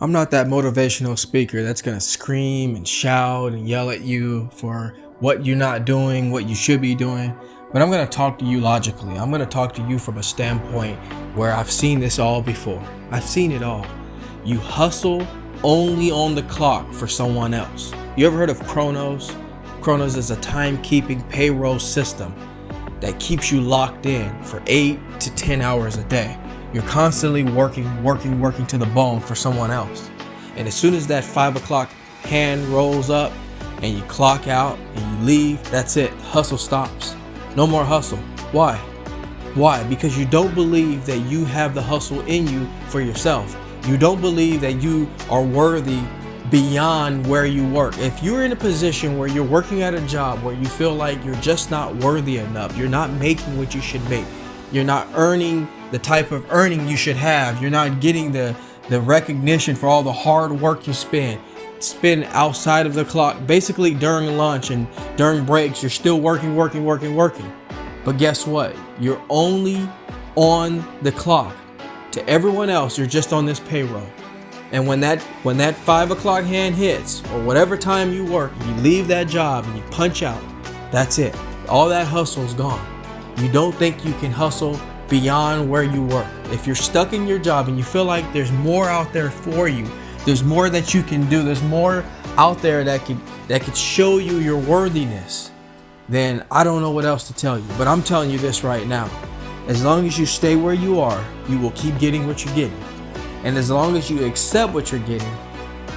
I'm not that motivational speaker that's going to scream and shout and yell at you for what you're not doing, what you should be doing. But I'm going to talk to you logically. I'm going to talk to you from a standpoint where I've seen this all before. I've seen it all. You hustle only on the clock for someone else. You ever heard of Chronos? Chronos is a timekeeping payroll system that keeps you locked in for 8 to 10 hours a day. You're constantly working to the bone for someone else. And as soon as that 5 o'clock hand rolls up and you clock out and you leave, that's it. Hustle stops. No more hustle. Why? Why? Because you don't believe that you have the hustle in you for yourself. You don't believe that you are worthy beyond where you work. If you're in a position where you're working at a job where you feel like you're just not worthy enough, you're not making what you should make, you're not earning the type of earning you should have, you're not getting the recognition for all the hard work you spend outside of the clock, basically during lunch and during breaks, you're still working. But guess what? You're only on the clock. To everyone else, you're just on this payroll. And when that 5 o'clock hand hits, or whatever time you work, you leave that job and you punch out, that's it. All that hustle's gone. You don't think you can hustle beyond where you work. If you're stuck in your job and you feel like there's more out there for you, there's more that you can do, there's more out there that could show you your worthiness, then I don't know what else to tell you. But I'm telling you this right now. As long as you stay where you are, you will keep getting what you're getting. And as long as you accept what you're getting,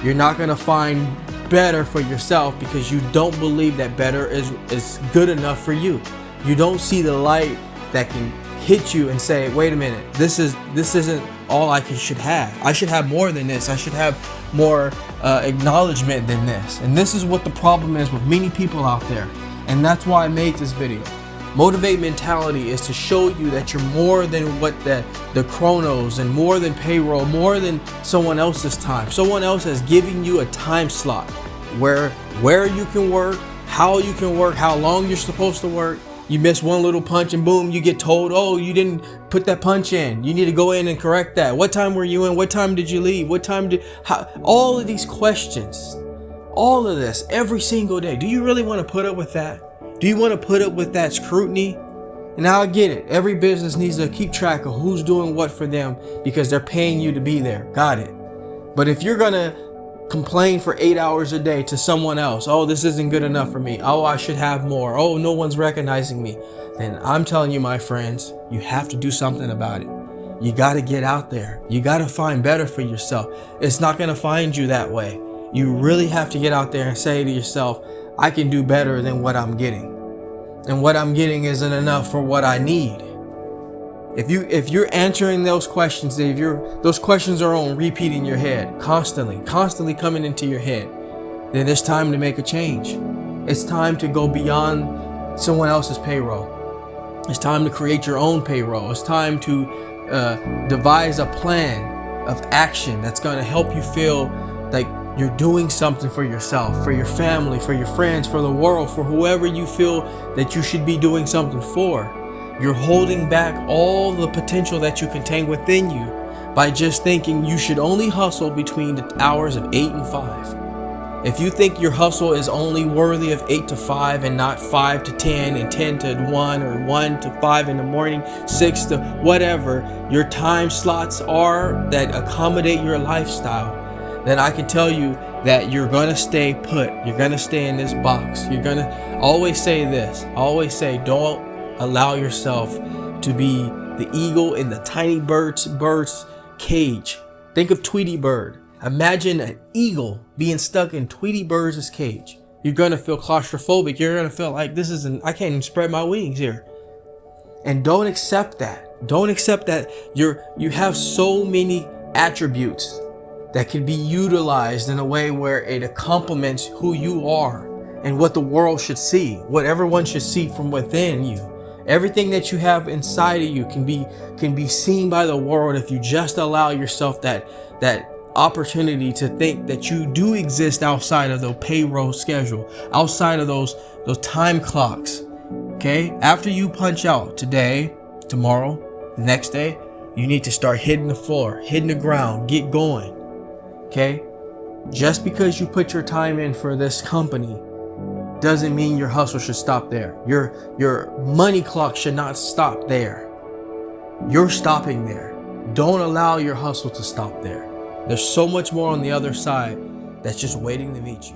you're not going to find better for yourself because you don't believe that better is good enough for you. You don't see the light that can hit you and say, wait a minute, this isn't all I should have. I should have more than this. I should have more acknowledgement than this. And this is what the problem is with many people out there. And that's why I made this video. Motivate mentality is to show you that you're more than what the chronos and more than payroll, more than someone else's time. Someone else is giving you a time slot where you can work, how you can work, how long you're supposed to work. You miss one little punch and boom, you get told, oh, you didn't put that punch in. You need to go in and correct that. What time were you in? What time did you leave? All of these questions, all of this every single day. Do you really want to put up with that? Do you want to put up with that scrutiny? And now I get it. Every business needs to keep track of who's doing what for them because they're paying you to be there. Got it. But if you're going to complain for 8 hours a day to someone else, oh, this isn't good enough for me, oh, I should have more, oh, no one's recognizing me, then I'm telling you, my friends, you have to do something about it. You got to get out there. You got to find better for yourself. It's not going to find you that way. You really have to get out there and say to yourself, I can do better than what I'm getting. And what I'm getting isn't enough for what I need. If you're answering those questions, those questions are on repeat in your head, constantly coming into your head, then it's time to make a change. It's time to go beyond someone else's payroll. It's time to create your own payroll. It's time to devise a plan of action that's going to help you feel like you're doing something for yourself, for your family, for your friends, for the world, for whoever you feel that you should be doing something for. You're holding back all the potential that you contain within you by just thinking you should only hustle between the hours of 8 and 5. If you think your hustle is only worthy of 8 to 5 and not 5 to 10 and 10 to 1 or 1 to 5 in the morning, 6 to whatever your time slots are that accommodate your lifestyle, then I can tell you that you're going to stay put. You're going to stay in this box. You're going to always say this. Always say, don't allow yourself to be the eagle in the tiny bird's cage. Think of Tweety Bird. Imagine an eagle being stuck in Tweety Bird's cage. You're going to feel claustrophobic. You're going to feel like I can't even spread my wings here. And don't accept that. Don't accept that you have so many attributes that can be utilized in a way where it complements who you are and what the world should see, what everyone should see from within you. Everything that you have inside of you can be seen by the world if you just allow yourself that opportunity to think that you do exist outside of the payroll schedule, outside of those time clocks. Okay? After you punch out today, tomorrow, the next day, you need to start hitting the floor, hitting the ground, get going. Okay? Just because you put your time in for this company doesn't mean your hustle should stop there. Your money clock should not stop there. You're stopping there. Don't allow your hustle to stop there. There's so much more on the other side that's just waiting to meet you.